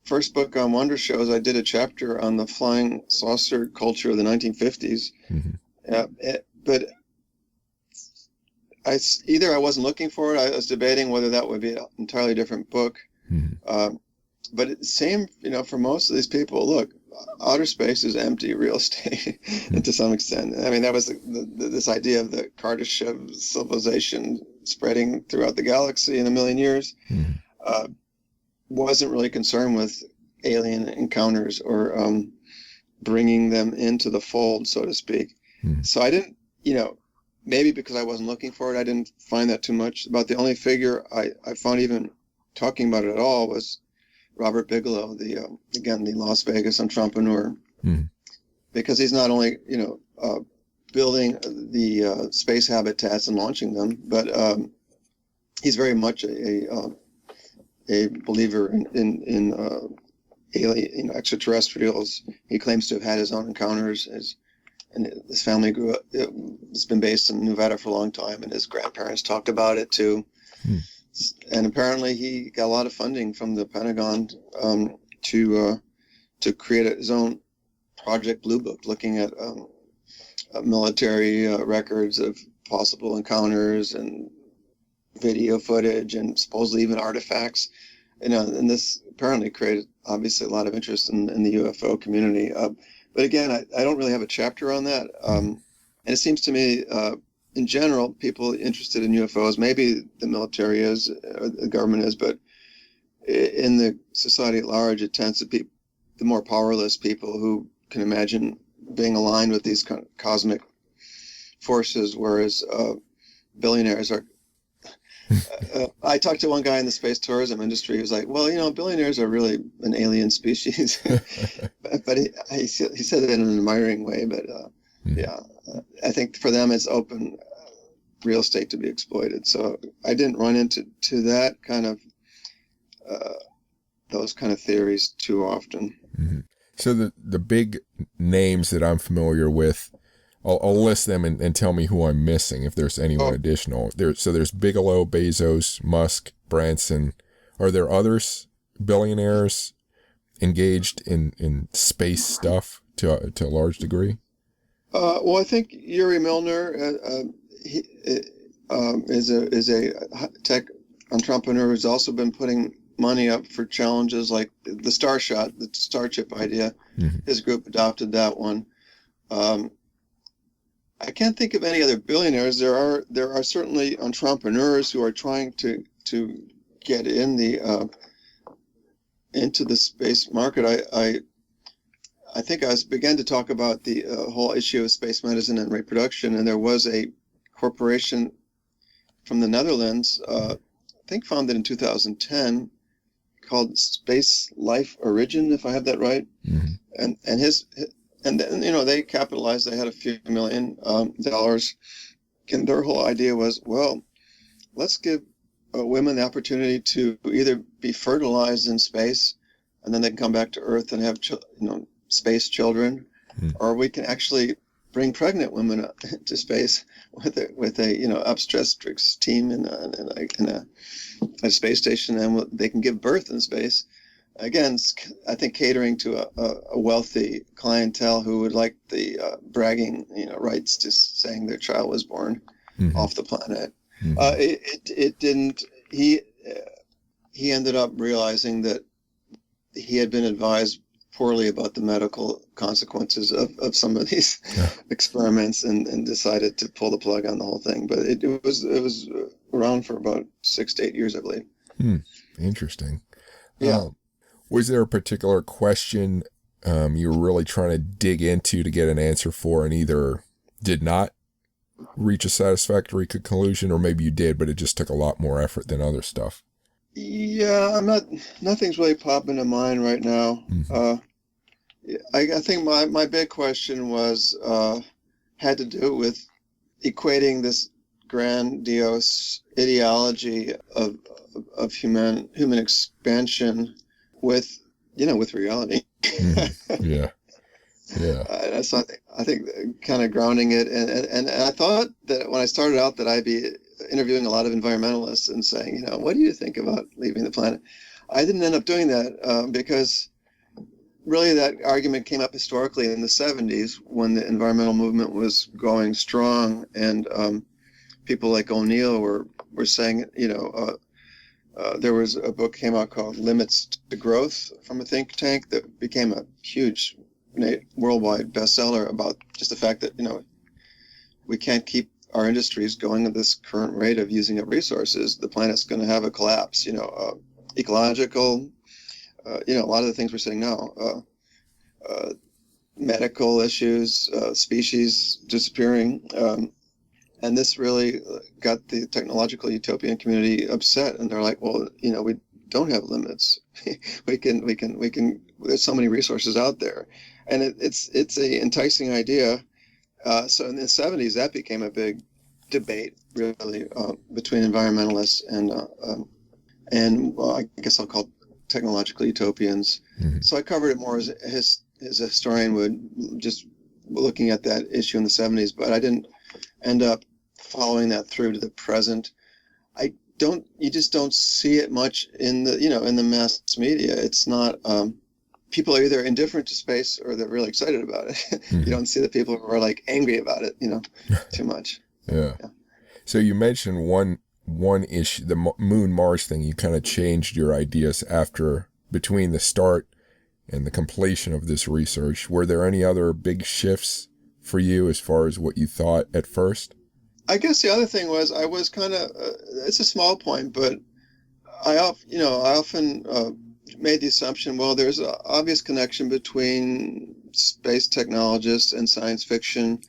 first book on wonder shows, I did a chapter on the flying saucer culture of the 1950s. Mm-hmm. But I wasn't looking for it. I was debating whether that would be an entirely different book. Mm-hmm. But it seemed, for most of these people, look, outer space is empty real estate and to some extent. I mean, that was this idea of the Kardashev civilization spreading throughout the galaxy in a million years. Mm-hmm. Wasn't really concerned with alien encounters or bringing them into the fold, so to speak. Mm-hmm. So I didn't, maybe because I wasn't looking for it, I didn't find that too much. About the only figure I found even talking about it at all was Robert Bigelow, the Las Vegas entrepreneur, because he's not only building the space habitats and launching them, but he's very much a believer in alien, extraterrestrials. He claims to have had his own encounters. And his family grew up. It's been based in Nevada for a long time, and his grandparents talked about it too. And apparently he got a lot of funding from the Pentagon to create his own Project Blue Book, looking at military records of possible encounters and video footage and supposedly even artifacts. And this apparently created obviously a lot of interest in the UFO community. But again, I don't really have a chapter on that. And it seems to me, in general, people interested in UFOs, maybe the military is, or the government is, but in the society at large, it tends to be the more powerless people who can imagine being aligned with these kind of cosmic forces, whereas billionaires are. I talked to one guy in the space tourism industry who's like, well, billionaires are really an alien species. but he said it in an admiring way. But I think for them it's open real estate to be exploited. So I didn't run into that kind of those kind of theories too often.
Mm-hmm. So the big names that I'm familiar with, I'll list them and tell me who I'm missing if there's anyone additional. There's Bigelow, Bezos, Musk, Branson. Are there others, billionaires, engaged in space stuff to a large degree?
Well, I think Yuri Milner he is a tech entrepreneur who's also been putting money up for challenges like the Starshot, the Starship idea. Mm-hmm. His group adopted that one. I can't think of any other billionaires. There are certainly entrepreneurs who are trying to get in into the space market. I think I began to talk about the whole issue of space medicine and reproduction, and there was a corporation from the Netherlands, I think founded in 2010, called Space Life Origin, if I have that right. Mm-hmm. And then, they capitalized. They had a few $1 million. And their whole idea was, well, let's give women the opportunity to either be fertilized in space, and then they can come back to Earth and have, space children, or we can actually bring pregnant women to space with a obstetrics team in a space station, and they can give birth in space. again, I think catering to a wealthy clientele who would like the bragging, rights, just saying their child was born off the planet. It didn't. He ended up realizing that he had been advised poorly about the medical consequences of some of these experiments, and decided to pull the plug on the whole thing. But it was around for about 6 to 8 years, I believe.
Interesting.
Yeah.
Was there a particular question you were really trying to dig into to get an answer for, and either did not reach a satisfactory conclusion, or maybe you did, but it just took a lot more effort than other stuff?
Yeah, nothing's really popping to mind right now. I think my big question was had to do with equating this grandiose ideology of human expansion with reality.
Yeah.
So I think kind of grounding it, and I thought that when I started out that I'd be interviewing a lot of environmentalists and saying, what do you think about leaving the planet? I didn't end up doing that because really that argument came up historically in the 70s when the environmental movement was going strong, and people like O'Neill were saying, there was a book came out called Limits to Growth from a think tank that became a huge worldwide bestseller about just the fact that, we can't keep our industries going at this current rate of using up resources. The planet's going to have a collapse, ecological, a lot of the things we're saying now, medical issues, species disappearing. And this really got the technological utopian community upset. And they're like, well, we don't have limits. we can, there's so many resources out there. And it's a enticing idea. So in the 70s, that became a big debate, really, between environmentalists and I guess I'll call technological utopians. So I covered it more as a historian would, just looking at that issue in the 70s, but I didn't end up following that through to the present. You just don't see it much in the mass media. It's not, people are either indifferent to space or they're really excited about it. You don't see the people who are like angry about it, too much.
Yeah. So you mentioned one issue, the Moon Mars thing. You kind of changed your ideas between the start and the completion of this research. Were there any other big shifts for you as far as what you thought at first?
I guess the other thing was I was kind of, it's a small point, but I often made the assumption, well, there's an obvious connection between space technologists and science fiction.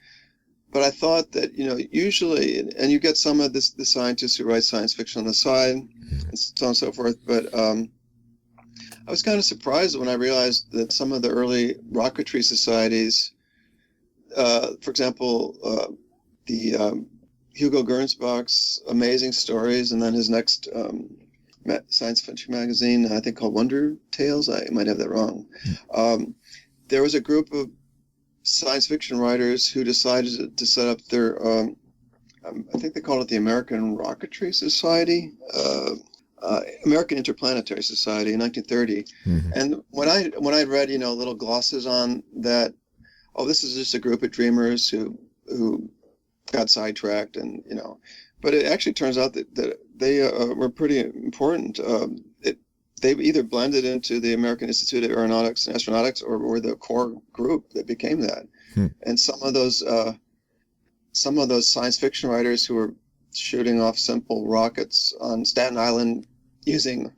But I thought that, usually, and you get some of the scientists who write science fiction on the side and so on and so forth. But I was kind of surprised when I realized that some of the early rocketry societies, for example, the Hugo Gernsback's Amazing Stories, and then his next science fiction magazine, I think called Wonder Tales. I might have that wrong. There was a group of science fiction writers who decided to set up their, I think they called it the American Rocketry Society, American Interplanetary Society in 1930. And when I read, little glosses on that, this is just a group of dreamers who got sidetracked, and but it actually turns out that they were pretty important. They either blended into the American Institute of Aeronautics and Astronautics, or were the core group that became that. And some of those science fiction writers who were shooting off simple rockets on Staten Island using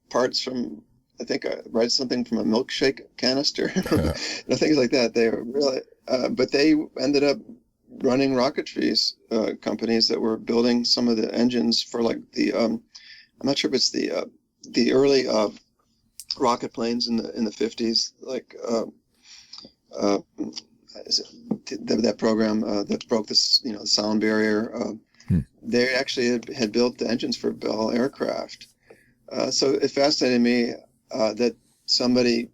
parts from, I think I read something from a milkshake canister, things like that. They were really, but they ended up running rocketry companies that were building some of the engines for like the, I'm not sure if it's the early rocket planes in the 50s, like that program that broke this sound barrier. They actually had built the engines for Bell aircraft. So it fascinated me that somebody,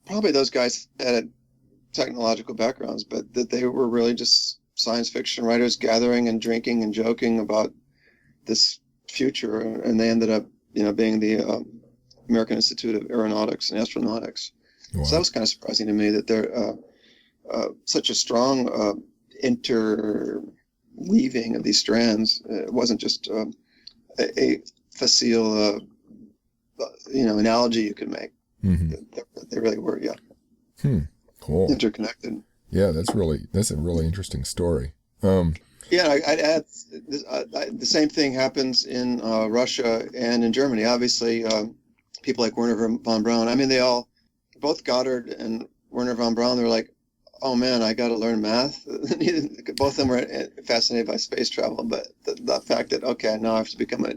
probably those guys had technological backgrounds, but that they were really just science fiction writers gathering and drinking and joking about this future, and they ended up being the American Institute of Aeronautics and Astronautics.
Wow.
So that was kind of surprising to me that there such a strong interweaving of these strands. It wasn't just a facile, analogy you could make.
Mm-hmm.
They really were, yeah.
Cool.
Interconnected.
Yeah, that's a really interesting story.
Yeah, I'd add the same thing happens in Russia and in Germany. Obviously, people like Warner von Braun. I mean, both Goddard and Werner von Braun, they're like, oh man, I got to learn math. Both of them were fascinated by space travel, but the fact that, okay, now I have to become a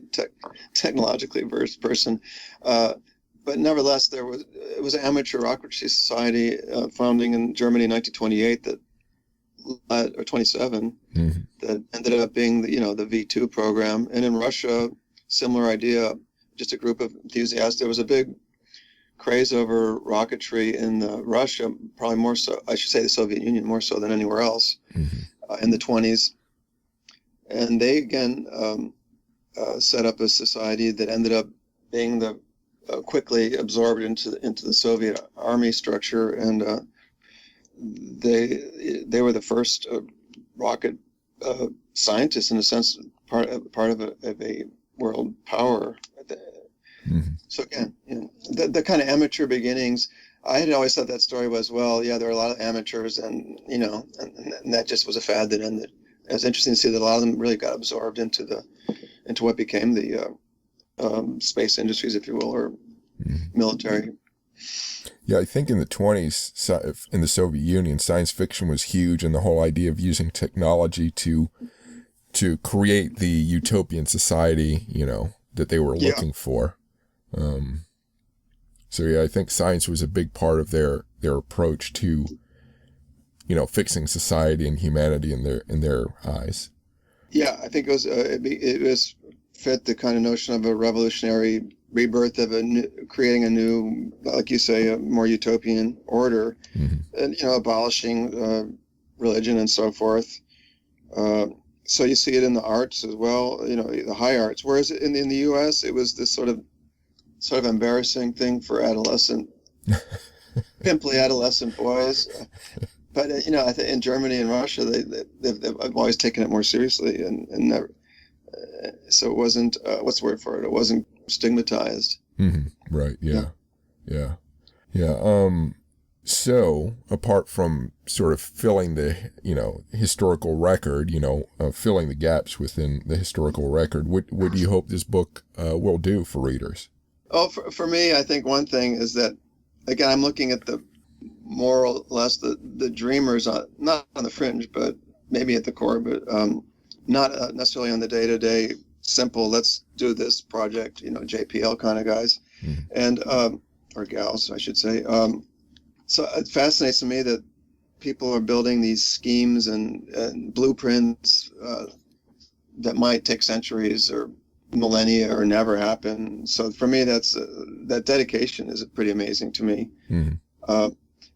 technologically versed person. But nevertheless, it was an amateur rocketry society founding in Germany in 1928 or 27 that ended up being the V2 program. And in Russia, similar idea, just a group of enthusiasts. There was a big craze over rocketry in Russia, probably more so, I should say the Soviet Union more so than anywhere else, in the 20s. And they again set up a society that ended up being quickly absorbed into the Soviet army structure, and they were the first rocket scientists, in a sense, part of a world power. So again, the kind of amateur beginnings. I had always thought that story was, well, yeah, there are a lot of amateurs, and and that just was a fad that ended. It was interesting to see that a lot of them really got absorbed into what became the space industries, if you will, or military.
Yeah, I think in the 20s, in the Soviet Union, science fiction was huge, and the whole idea of using technology to create the utopian society, that they were looking for. So yeah, I think science was a big part of their approach to, fixing society and humanity in their eyes.
Yeah, I think it was fit the kind of notion of a revolutionary rebirth of creating a new, like you say, a more utopian order, and abolishing religion and so forth. So you see it in the arts as well, the high arts. Whereas in the U.S., it was this sort of embarrassing thing for pimply adolescent boys. But I think in Germany and Russia, they've always taken it more seriously, and never. So it wasn't what's the word for it? It wasn't stigmatized.
Right. Yeah. So apart from sort of filling the historical record, filling the gaps within the historical record, what do you hope this book will do for readers?
Oh, for me, I think one thing is that, again, I'm looking at the more or less the dreamers, not on the fringe, but maybe at the core, but not necessarily on the day-to-day simple, let's do this project, JPL kind of guys, and or gals, I should say. So it fascinates me that people are building these schemes and blueprints that might take centuries or millennia or never happen. So for me, that dedication is pretty amazing to me.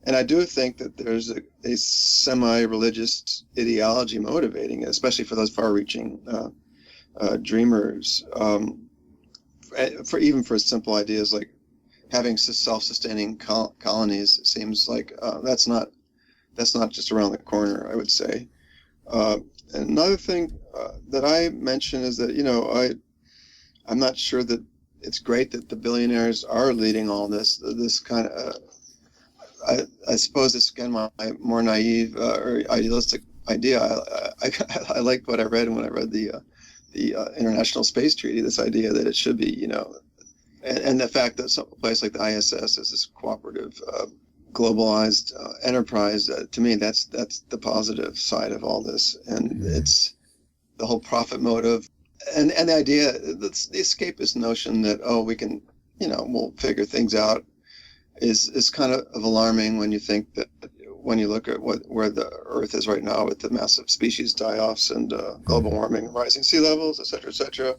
And I do think that there's a semi-religious ideology motivating it, especially for those far-reaching dreamers. For simple ideas like having self-sustaining colonies, it seems like that's not just around the corner, I would say. And another thing that I mention is that I'm not sure that it's great that the billionaires are leading all this kind of. I suppose it's again my more naive or idealistic idea. I liked what I read when I read the International Space Treaty. This idea that it should be, and the fact that some place like the ISS is this cooperative, globalized enterprise. To me, that's the positive side of all this, and it's the whole profit motive, and the idea, the escapist notion that we can, we'll figure things out. Is kind of alarming when you think that when you look at where the Earth is right now with the massive species die-offs and global warming, rising sea levels, et cetera, et cetera.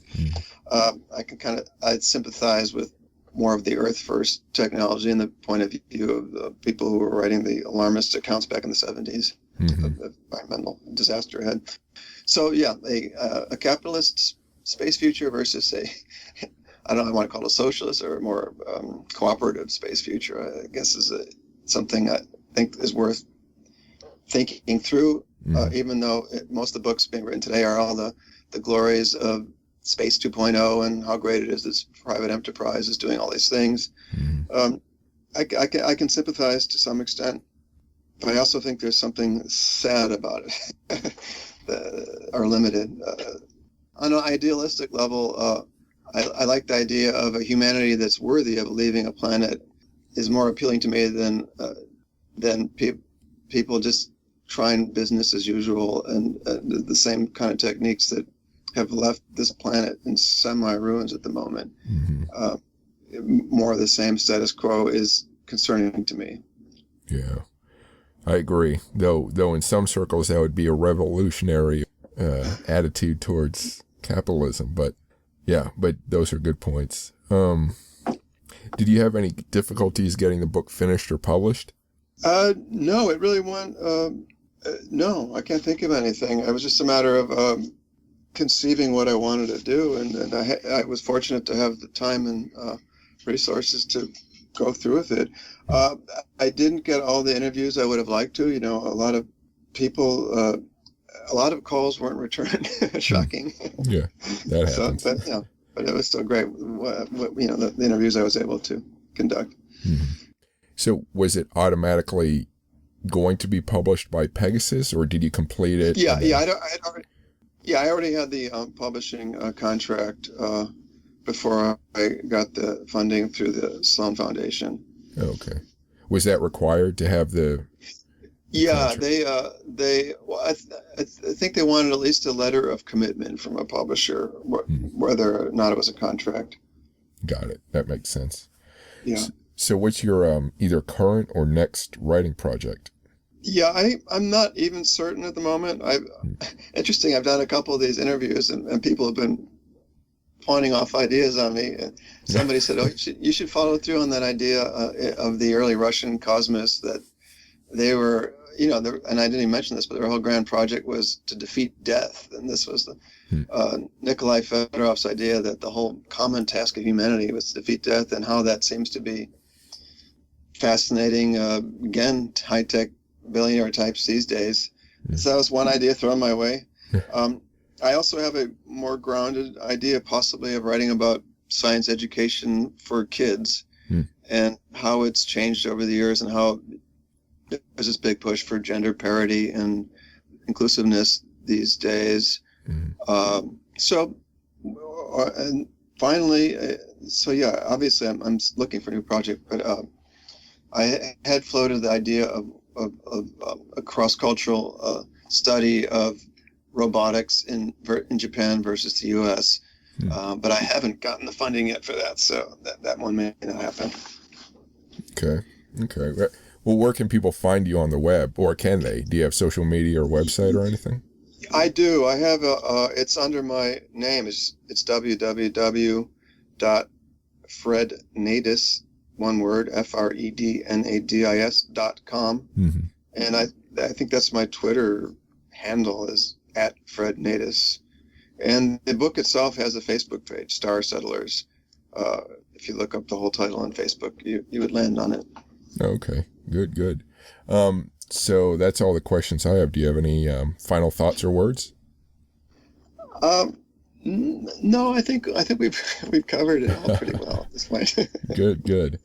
I'd sympathize with more of the Earth first technology and the point of view of the people who were writing the alarmist accounts back in the 70s of the environmental disaster ahead. So yeah, a capitalist space future versus I don't know, I want to call it a socialist or a more cooperative space future, I guess is something I think is worth thinking through, even though most of the books being written today are all the glories of Space 2.0 and how great it is this private enterprise is doing all these things. I can sympathize to some extent, but I also think there's something sad about it, or limited. On an idealistic level, I like the idea of a humanity that's worthy of leaving a planet is more appealing to me than people just trying business as usual and the same kind of techniques that have left this planet in semi-ruins at the moment. More of the same status quo is concerning to me.
Yeah, I agree. Though in some circles that would be a revolutionary attitude towards capitalism. But those are good points. Did you have any difficulties getting the book finished or published?
No, it really went. No, I can't think of anything. It was just a matter of conceiving what I wanted to do, and I was fortunate to have the time and resources to go through with it. I didn't get all the interviews I would have liked to. A lot of people, a lot of calls weren't returned. Shocking.
Yeah, that happens.
But it was still great. The interviews I was able to conduct.
So was it automatically going to be published by Pegasus, or did you complete it?
I already had the publishing contract before I got the funding through the Sloan Foundation.
Okay. Was that required to have the?
Yeah, contract? I think they wanted at least a letter of commitment from a publisher, whether or not it was a contract.
Got it. That makes sense.
Yeah.
So what's your either current or next writing project?
Yeah, I'm not even certain at the moment. Interesting. I've done a couple of these interviews, and people have been pawning off ideas on me. And somebody said, "Oh, you should follow through on that idea of the early Russian cosmos that they were, and I didn't even mention this, but their whole grand project was to defeat death, and this was the Nikolai Fedorov's idea that the whole common task of humanity was to defeat death, and how that seems to be fascinating. Again, high-tech billionaire types these days. So that was one idea thrown my way. I also have a more grounded idea possibly of writing about science education for kids and how it's changed over the years, and how there's this big push for gender parity and inclusiveness these days. And finally, obviously I'm looking for a new project, but I had floated the idea of a cross-cultural study of robotics in Japan versus the U.S., but I haven't gotten the funding yet for that, so that one may not happen.
Okay. Well, where can people find you on the web, or can they? Do you have social media or website or anything?
I do. I have it's under my name. It's www.frednadis, one word, FREDNADIS.com. And I think that's my Twitter handle is @FredNadis. And the book itself has a Facebook page, Star Settlers. If you look up the whole title on Facebook, you would land on it.
Okay, good. So that's all the questions I have. Do you have any final thoughts or words?
No, I think we've covered it all pretty well at this point.
Good.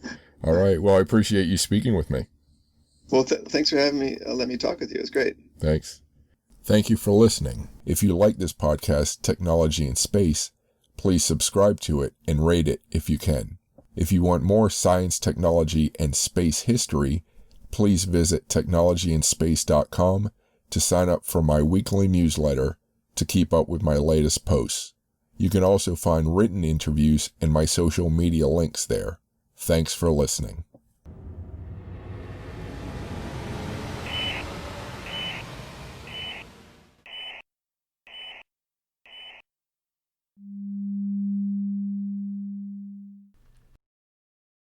All right. Well, I appreciate you speaking with me.
Well, thanks for having me. Let me talk with you. It's great.
Thanks. Thank you for listening. If you like this podcast, Technology in Space, please subscribe to it and rate it if you can. If you want more science, technology, and space history, please visit technologyinspace.com to sign up for my weekly newsletter to keep up with my latest posts. You can also find written interviews and my social media links there. Thanks for listening.